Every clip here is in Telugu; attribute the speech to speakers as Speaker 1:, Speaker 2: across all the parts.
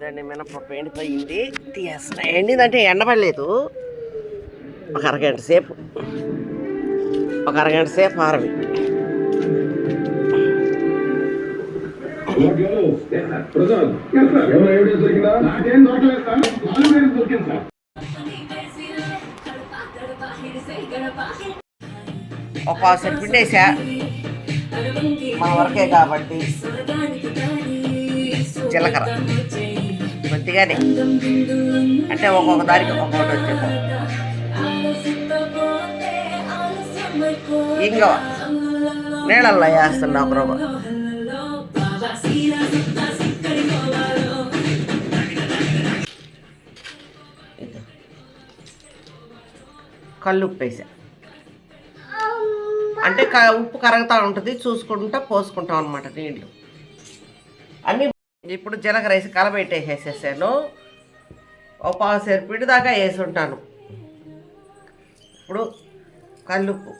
Speaker 1: దాన్ని మినపప్పు ఎండిపోయింది, తీసేస్తా. ఎండిందంటే ఎండబడలేదు, ఒక అరగంట సేపు ఆరవి. ఒక పావుసేపు పిండేసా, మన వరకే కాబట్టి. జీలకర్ర కొద్దిగానే, అంటే ఒక్కొక్క దానికి ఒక్కొక్కటి వచ్చేపో. ఇంకో నీళ్ళల్లో వేస్తున్నా ఒక రవ్వ. కల్లుప్పు వేసా, అంటే ఉప్పు కరుగుతూ ఉంటుంది, చూసుకుంటా పోసుకుంటాం అనమాట నీళ్ళు అన్నీ. ఇప్పుడు జీలకర్ర వేసి కలబెట్టేసేసాను. ఒక పావుసేపు పిండి దాకా వేసి ఉంటాను. ఇప్పుడు కల్లుప్పు,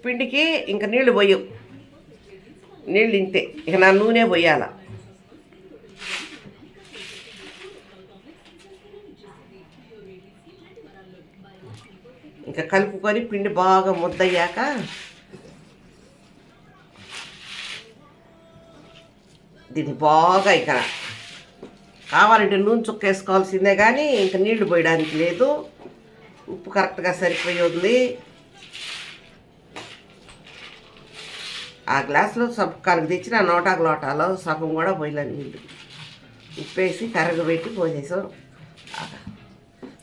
Speaker 1: పిండికి ఇంకా నీళ్లు పోయు, నీళ్ళు ఇంతే. ఇక నా నూనె పోయాల. ఇంకా కలుపుకొని పిండి బాగా ముద్దయ్యాక దీన్ని బాగా ఇక కావాలంటే నూనె చుక్క వేసుకోవాల్సిందే, కానీ ఇంకా నీళ్లు పోయడానికి లేదు. ఉప్పు కరెక్ట్గా సరిపోయి ఉంది. ఆ గ్లాసులో సబ్కాలకు తెచ్చిన నోటాకు లోటాలో సగం కూడా పోయిన నీళ్ళు ఉప్పేసి కరగబెట్టి పోసేసాం.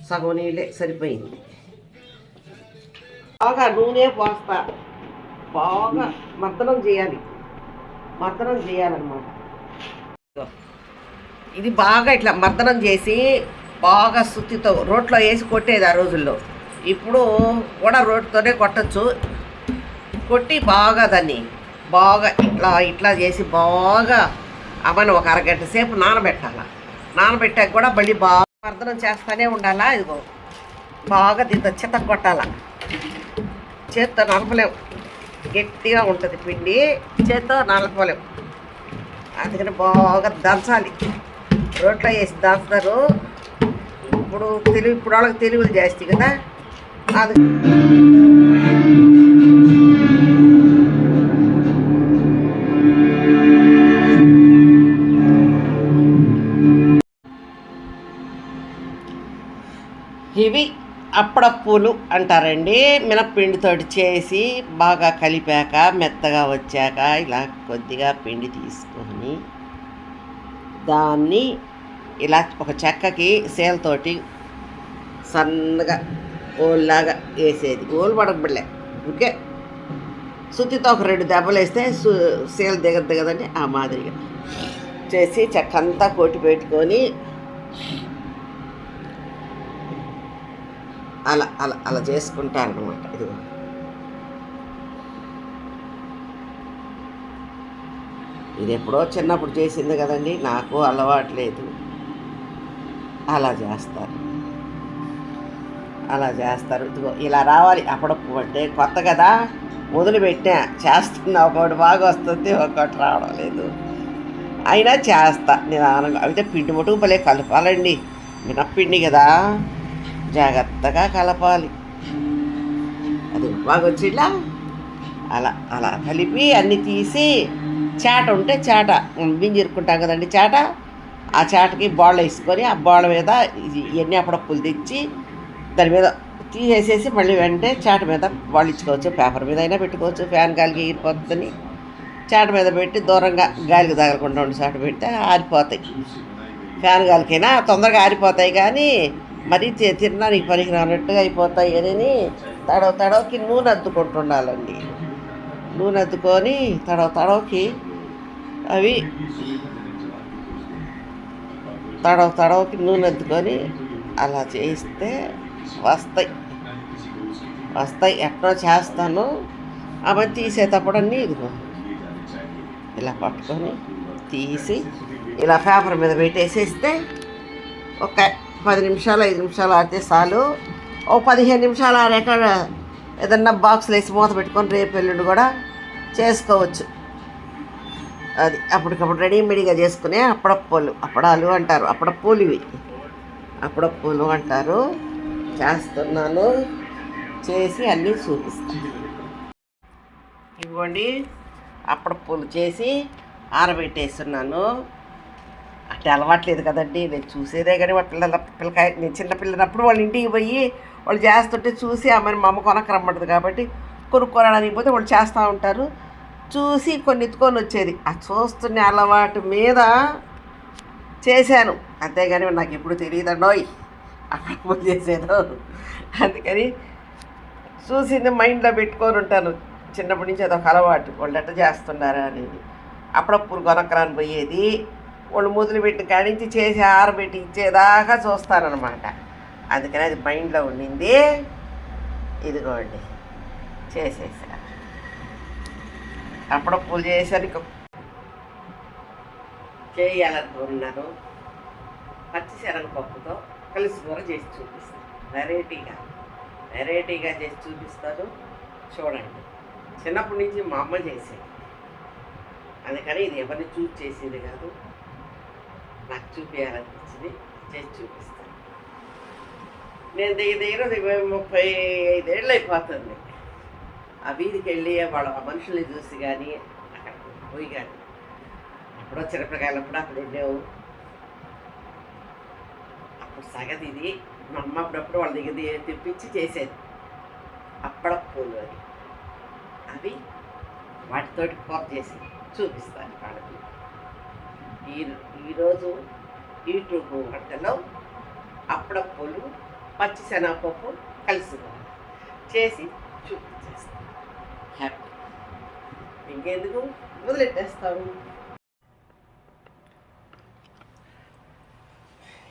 Speaker 1: సగం నీళ్ళే సరిపోయింది. బాగా నూనె పోస్తా, బాగా మర్దనం చేయాలన్నమాట. ఇది బాగా ఇట్లా మర్దనం చేసి బాగా సుత్తితో రోట్లో వేసి కొట్టేది ఆ రోజుల్లో. ఇప్పుడు కూడా రోడ్తోనే కొట్టచ్చు. కొట్టి బాగా దాన్ని బాగా ఇట్లా చేసి బాగా అవన్నీ ఒక అరగంట సేపు నానబెట్టాలి. నానబెట్టాక కూడా మళ్ళీ బాగా మర్దనం చేస్తూనే ఉండాలా. ఇదిగో బాగా దీంతో చిత్త కొట్టాల. చేత్తో నలపలేము, గట్టిగా ఉంటుంది పిండి, చేత్తో నలపలేము. అందుకని బాగా దంచాలి. రోట్లో వేసి దంచుతారు. ఇప్పుడు వాళ్ళకి తెలుగులు చేస్తాయి కదా, అది ఇవి అప్పడప్పులు అంటారండి. మినప్పిండితోటి చేసి బాగా కలిపాక మెత్తగా వచ్చాక ఇలా కొద్దిగా పిండి తీసుకొని దాన్ని ఇలా ఒక చెక్కకి సేలతోటి సన్నగా ఓల్లాగా వేసేది. ఓలు పడకబడలే, ఓకే. సుత్తితో ఒక 2 దెబ్బలు వేస్తే సేలు దిగదండి. ఆ మాదిరిగా చేసి చెక్క అంతా కొట్టి పెట్టుకొని అలా అలా అలా చేసుకుంటాను అనమాట. ఇదిగో ఇది ఎప్పుడో చిన్నప్పుడు చేసింది కదండి, నాకు అలవాటు లేదు. అలా చేస్తారు. ఇదిగో ఇలా రావాలి. అప్పుడప్పుడు అంటే కొత్త కదా, మొదలుపెట్టా చేస్తున్నా. ఒకటి బాగా వస్తుంది, ఒకటి రావడం లేదు. అయినా చేస్తా నిదానంగా. అయితే పిండి మటుకు భలే కలపాలండి. మినప్పిండి కదా, జాగ్రత్తగా కలపాలి. అది బాగా వచ్చిలా అలా అలా కలిపి అన్నీ తీసి చాట ఉంటే చాట బింజిరుకుంటాం కదండి, చాట. ఆ చాటకి బాల్ వేసుకొని ఆ బాల్ మీద ఇవన్నీ అప్పుడప్పులు తెచ్చి దాని మీద తీసేసేసి మళ్ళీ వెంటనే చాట మీద బాల్ ఇచ్చుకోవచ్చు. పేపర్ మీద అయినా పెట్టుకోవచ్చు. ఫ్యాన్ గాలికి ఎగిరిపోతుందని చాట మీద పెట్టి దూరంగా గాలికి తగలకుండా ఉండి చాట పెడితే ఆరిపోతాయి. ఫ్యాన్ గాలికైనా తొందరగా ఆరిపోతాయి, కానీ మరీ తినడానికి పనికి రానట్టుగా అయిపోతాయి అని తడవకి నూనె అద్దుకుంటుండాలండి. నూనె అద్దుకొని తడవకి అవి తడవకి నూనె అద్దుకొని అలా చేయిస్తే వస్తాయి వస్తాయి ఎక్కడో చేస్తాను. అవన్నీ తీసేటప్పుడు అన్నీ ఇదిగో ఇలా పట్టుకొని తీసి ఇలా పేపర్ మీద పెట్టేసేస్తే ఒక 10 నిమిషాలు 5 నిమిషాలు ఆడితే చాలు. ఓ 15 నిమిషాలు ఆడాక ఏదన్నా బాక్స్లో వేసి మూత పెట్టుకొని రేపు ఎల్లుండి కూడా చేసుకోవచ్చు. అది అప్పటికప్పుడు రెడీమేడ్గా చేసుకునే అప్పడాలు అంటారు. అప్పడపూలు ఇవి అప్పడపూలు అంటారు. చేస్తున్నాను, చేసి అన్నీ చూపిస్తాను. ఇవ్వండి అప్పడపూలు చేసి ఆరబెట్టేస్తున్నాను. అంటే అలవాట్లేదు కదండి, నేను చూసేదే కానీ వాళ్ళ పిల్లకాయ నేను చిన్నపిల్లనప్పుడు వాళ్ళ ఇంటికి పోయి వాళ్ళు చేస్తుంటే చూసి ఆమెను మా అమ్మ కొనక్కరమ్మంటుంది కాబట్టి కొనుక్కోరాడానికి పోతే వాళ్ళు చేస్తూ ఉంటారు. చూసి కొన్ని ఎత్తుకొని వచ్చేది. ఆ చూస్తున్న అలవాటు మీద చేశాను, అంతేగాని నాకు ఎప్పుడు తెలియదండోయ్ అక్కడ పూజ చేసేదో. అందుకని చూసింది మైండ్లో పెట్టుకొని ఉంటాను. చిన్నప్పటి నుంచి అదొక అలవాటు, వాళ్ళు ఎట్ట చేస్తున్నారా అనేది. అప్పుడప్పుడు కొనక్కరాని పోయేది, వాళ్ళు మొదలుపెట్టిన కాడి నుంచి చేసి ఆరబెట్టి ఇచ్చేదాకా చూస్తానన్నమాట. అందుకని అది మైండ్లో ఉండింది. ఇదిగోండి చేసేసా. అప్పుడప్పుడు చేసరికి చేయాలనుకున్నాను. పచ్చిశనగపప్పుతో కలిసి కూర చేసి చూపిస్తాను. వెరైటీగా చేసి చూపిస్తాను, చూడండి. చిన్నప్పటి నుంచి మా అమ్మ చేసేది, అందుకని ఇది ఎవరిని చూసి చేసేది కాదు, నాకు చూపించాలనిపించింది, చేసి చూపిస్తాను. నేను దగ్గర 35 ఏళ్ళు అయిపోతుంది ఆ వీధికి వెళ్ళి వాళ్ళ మనుషుల్ని చూసి కానీ అక్కడ పోయి కానీ. అప్పుడో చిన్నపిల్లకాయలప్పుడు అక్కడ ఉండేవు. అప్పుడు సగతి ఇది మా అమ్మ అప్పుడప్పుడు వాళ్ళ దగ్గర తెప్పించి చేసేది అప్పడపూలు అని. అవి వాటితోటి కూర చేసి చూపిస్తాను వాళ్ళకి. ఈరోజు యూట్యూబ్ వంటలో అప్పడపూలు పచ్చిశనగపప్పు కలిసి చేసి చూపించేస్తాను. హ్యాపీ. ఇంకెందుకు మొదలెట్టేస్తాను.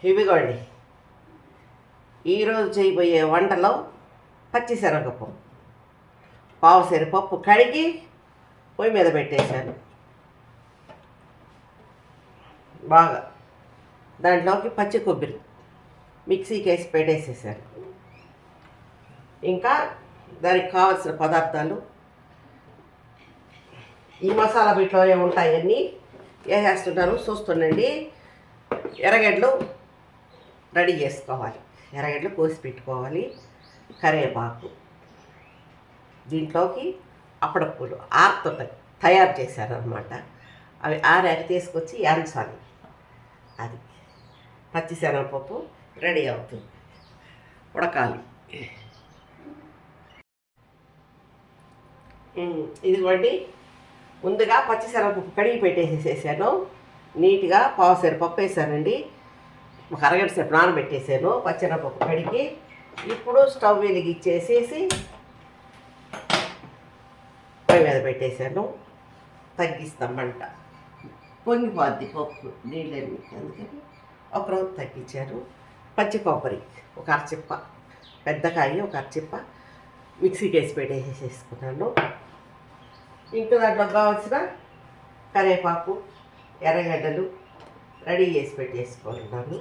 Speaker 1: ఇవిగోండి ఈరోజు చేయబోయే వంటలో పచ్చిశనగపప్పు పావుసేరు పప్పు కడిగి పొయ్యి మీద పెట్టేశాను బాగా. దాంట్లోకి పచ్చి కొబ్బరి మిక్సీకి వేసి పెట్టేసేసాను. ఇంకా దానికి కావాల్సిన పదార్థాలు ఈ మసాలా వీటిలో ఉంటాయన్నీ వేసేస్తుంటాను, చూస్తుండండి. ఎర్రగడ్డలు రెడీ చేసుకోవాలి, ఎర్రగడ్డలు కోసి పెట్టుకోవాలి. కరివేపాకు, దీంట్లోకి అప్పడపూలు ఆరుతుంటాయి, తయారు చేశారనమాట. అవి ఆరాక తీసుకొచ్చి యాంచాలి. అది పచ్చిశనగపప్పు రెడీ అవుతుంది, ఉడకాలి. ఇదిగోండి ముందుగా పచ్చిశనగపప్పు కడిగి పెట్టేసేసాను. నీట్గా పావుసేరు పప్పు వేసానండి, ఒక అరగంట సేపు నానబెట్టేసాను పచ్చిశనగపప్పు కడిగి. ఇప్పుడు స్టవ్ వెలిగిచ్చేసేసి పొయ్యి మీద పెట్టేశాను. తగ్గిస్తాం మంట, పొంగిపోద్ది పప్పు నీళ్ళని, అందుకని ఒకరోజు తగ్గించాను. పచ్చి కొబ్బరి ఒక అరచిప్ప, పెద్దకాయ ఒక అరచిప్ప మిక్సీకి వేసి పెట్టేసేసుకున్నాను. ఇంకా దాంట్లో కావాల్సిన కరివేపాకు ఎర్రగడ్డలు రెడీ చేసి పెట్టేసుకుంటున్నాను.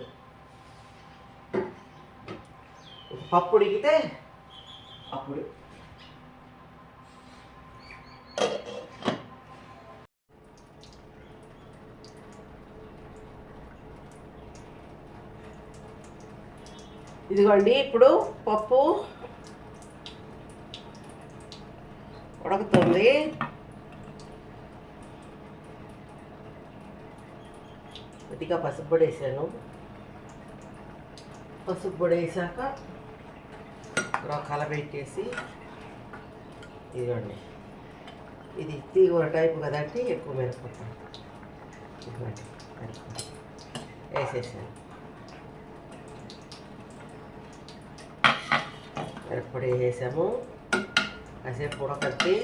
Speaker 1: పప్పు ఉడికితే అప్పుడు ఇదిగోండి ఇప్పుడు పప్పు ఉడుకుతుంది. కొద్దిగా పసుపు పొడి వేసాను. పసుపు పొడి వేసాక కలబెట్టేసి, ఇదిగోండి ఇది తీగూర టైపు కదండి, ఎక్కువ మిరపకాయ ఇదిగోండి వేసేసాను. మిరప్పొడి వేసాము, కాసేపు ఉడకట్టి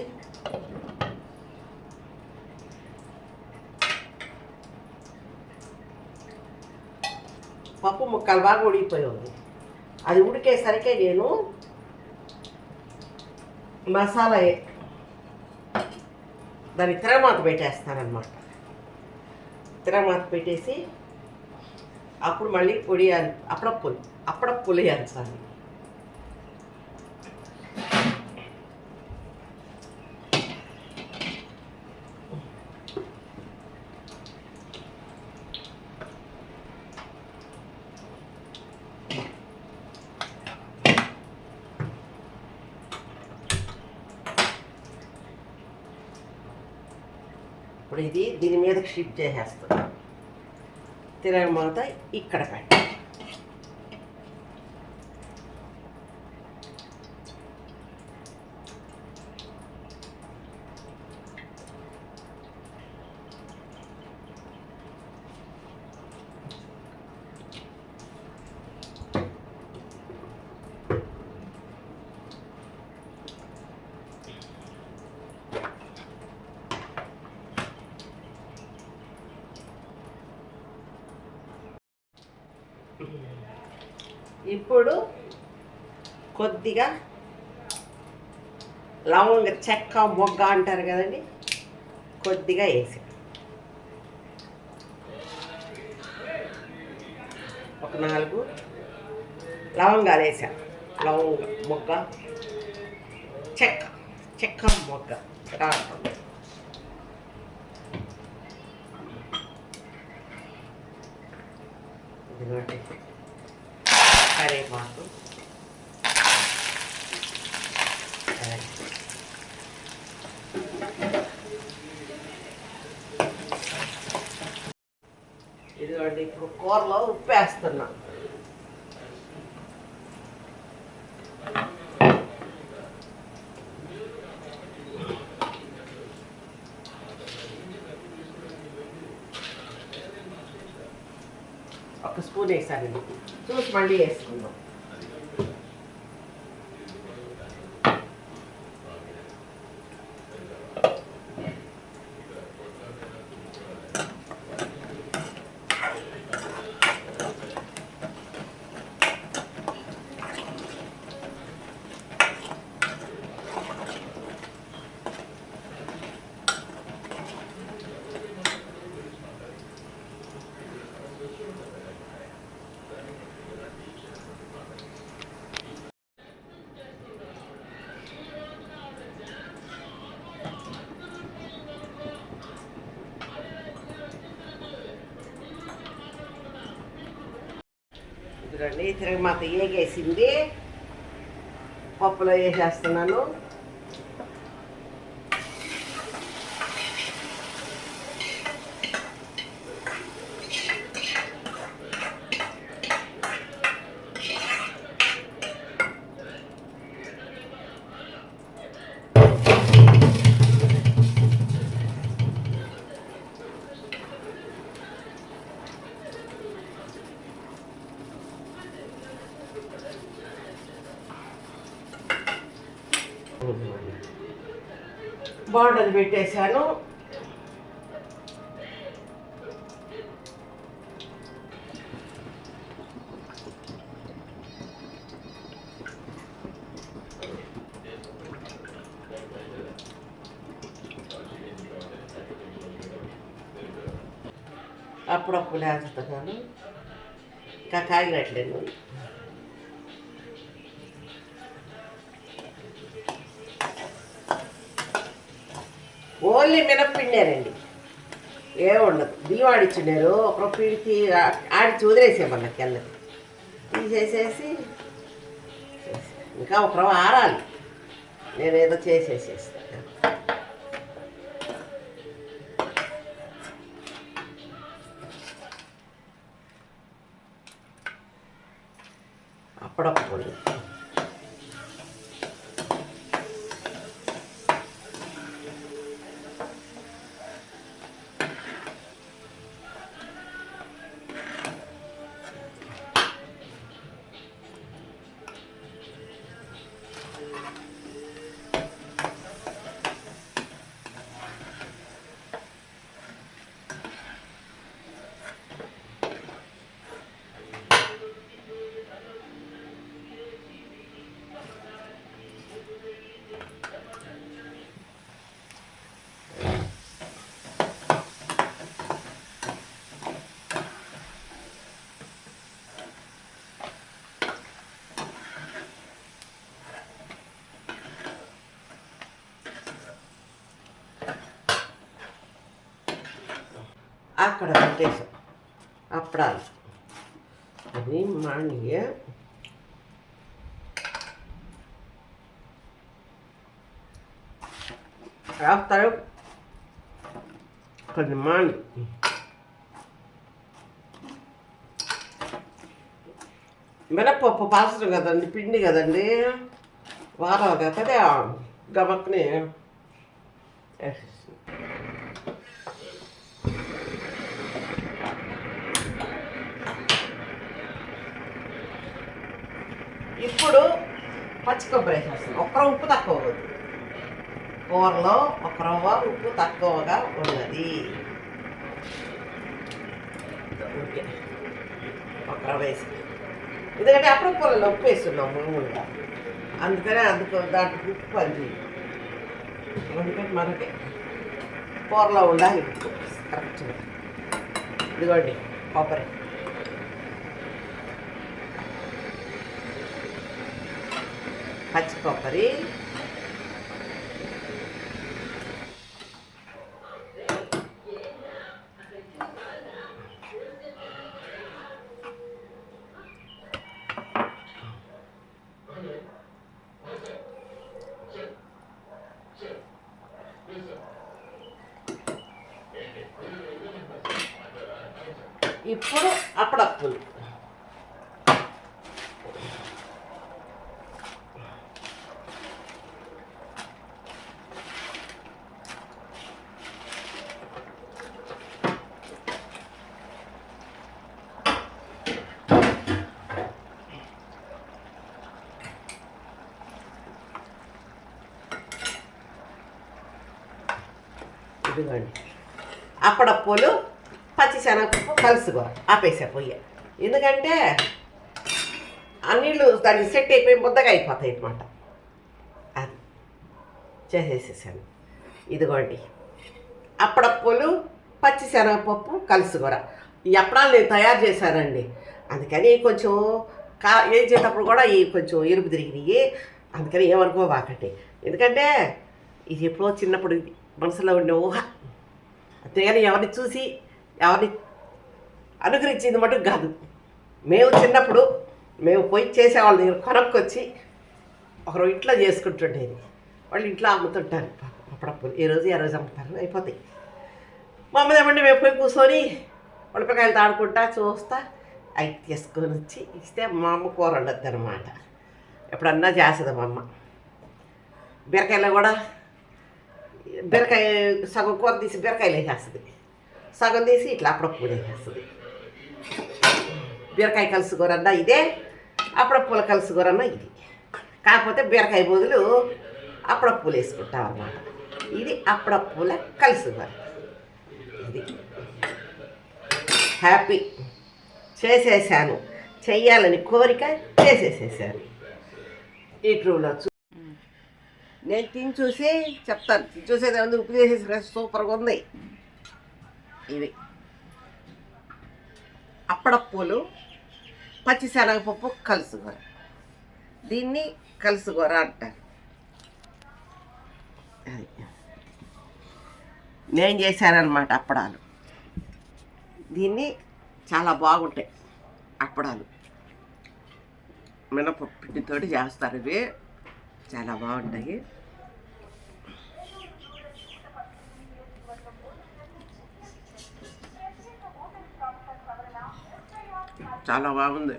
Speaker 1: పప్పు ముక్కలు బాగా ఉడికిపోయి ఉంది. అది ఉడికేసరికి నేను మసాలా దాన్ని తిరగమాత పెట్టేస్తానమాట. తిరగమాత పెట్టేసి అప్పుడు మళ్ళీ పొడి అప్పుడప్పులు వేయాలి. ఇప్పుడు దీని మీదకి షిఫ్ట్ చేసేస్తాను. తిరగమాత ఇక్కడ పెట్ట. ఇప్పుడు కొద్దిగా లవంగ చెక్క మొగ్గ అంటారు కదండి, కొద్దిగా వేసి ఒక 4 లవంగాలు వేసా. లవంగ మొగ్గ చెక్క మొగ్గ ఇదిగోండి. కరివేపాకు ఇదిగోండి. ఇప్పుడు కూరలో ఉప్పు వేస్తున్నా. ఒక స్పూన్ వేసానండి, చూసి మళ్ళీ వేసుకుందాం. ఇదిగోండి, తిరగమాత ఏగేసింది. పప్పులో వేసేస్తున్నాను. బాండలు పెట్టేశాను. అప్పుడప్పుడు వేస్తాను, ఇంకా కాగినట్లేదు. ఓన్లీ మినప్పిండారండి, ఏముండదు. బియ్యం ఆడిచ్చుండారు, ఒక పిండికి ఆడిచి వదిలేసేమన్నా కిందకి తీసేసేసి ఇంకా ఒక రవ్వ ఆరాలి. నేనేదో చేసేసేస్తాను. అప్పుడప్పుడు అక్కడ పెట్టేసాం అప్పడాలు. అది మాణిగే వేస్తారు కొంచెం మాణి. మినప్పప్పు పాసరం కదండి, పిండి కదండి, వారాలు కదా గమక్ని ఇప్పుడు పచ్చి కొబ్బరి వేసేస్తాను. ఒక్క ఉప్పు తక్కువ ఉంది కూరలో, ఒక రవ్వ ఉప్పు తక్కువగా ఉన్నది. ఒక రవ్వ వేసి, ఎందుకంటే అప్పుడు కూరలో ఉప్పు వేస్తున్నాం మామూలుగా, అందుకనే దాంట్లో ఉప్పు పని. అందుకని మనకి కూరలో ఉండాలి ఉప్పు కరెక్ట్గా. ఇదిగోండి కొబ్బరి, పచ్చి కొబ్బరి, ఇప్పుడు అప్పుడప్పులు. ఇదిగోండి అప్పుడప్పులు పచ్చిశనగపప్పు కలుసుకో ఆపేసా పొయ్యి, ఎందుకంటే ఆ నీళ్ళు దానికి సెట్ అయిపోయి ముద్దగా అయిపోతాయి అన్నమాట. అది చేసేసేసాను. ఇదిగోండి అప్పుడప్పులు పచ్చిశనగపప్పు కలుసుకోర. ఈ అప్పడాలు నేను తయారు చేశానండి, అందుకని కొంచెం వేసేటప్పుడు కూడా ఈ కొంచెం ఎరుపు తిరిగినాయి, అందుకని ఏమనుకోబాకండి. ఎందుకంటే ఇది ఎప్పుడో చిన్నప్పుడు మనసులో ఉండే ఊహ, అంతేగాని ఎవరిని చూసి ఎవరిని అనుగ్రహించింది మటుకు కాదు. మేము చిన్నప్పుడు మేము పోయి చేసేవాళ్ళ దగ్గర కొనుక్కొచ్చి ఒకరు ఇంట్లో చేసుకుంటుండేది, వాళ్ళు ఇంట్లో అమ్ముతుంటారు అప్పుడప్పుడు, ఏ రోజు అమ్ముతారు, అయిపోతాయి. మా అమ్మ ఏమంటే మేము పోయి కూర్చొని ఉడపకాయలు తాడుకుంటా చూస్తా అవి తీసుకొని వచ్చి ఇస్తే మా అమ్మ కూర ఉండద్దు అనమాట. ఎప్పుడన్నా చేస్తుంది మా అమ్మ. బీరకాయలో కూడా బీరకాయ సగం కూర తీసి బీరకాయలు వేసేస్తుంది, సగం తీసి ఇట్లా అప్పుడప్పుడు వేసేస్తుంది. బీరకాయ కలుసుకోరన్నా ఇదే, అప్పుడప్పుల కలుసుకోరన్నా ఇది. కాకపోతే బీరకాయ బదులు అప్పుడప్పులు వేసుకుంటాం అన్నమాట. ఇది అప్పుడప్పుల కలుసుకోర. ఇది హ్యాపీ చేసేసాను, చెయ్యాలని కోరిక చేసేసేసాను. ఈ ట్రూలో నేను తిని చూసి చెప్తాను, తిని చూసేది ఉంది, ఉప్పు చేసేసి సూపర్గా ఉంది. ఇది అప్పుడప్పులు పచ్చిశనగపప్పు కలుసుకోర, దీన్ని కలుసుకోర అంటారు. అది నేను చేశానన్నమాట అప్పడాలు. దీన్ని చాలా బాగుంటాయి అప్పడాలు, మినపప్పు పిండితోటి చేస్తారు. ఇవి చాలా బాగుంటాయి. చాలా బాగుంది.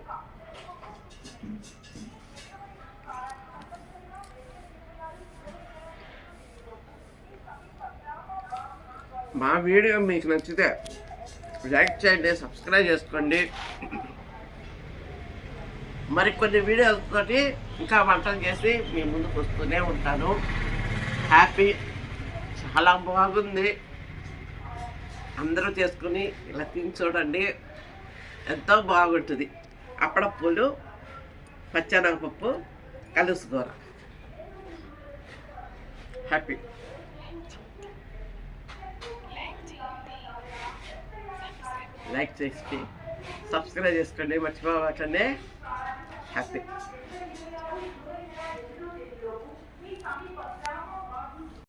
Speaker 1: మా వీడియో మీకు నచ్చితే లైక్ చేయండి, సబ్స్క్రైబ్ చేసుకోండి. మరికొన్ని వీడియోలతో ఇంకా వంటలు చేసి మీ ముందుకు వస్తూనే ఉంటాను. హ్యాపీ, చాలా బాగుంది. అందరూ చేసుకుని ఇలా తిని చూడండి, ఎంతో బాగుంటుంది. అప్పుడప్పులు పచ్చెనగపప్పు కలుసుకోర. హ్యాపీ. లైక్ చేసి సబ్స్క్రైబ్ చేసుకోండి, మర్చిపోవట్లనే. హ్యాపీ.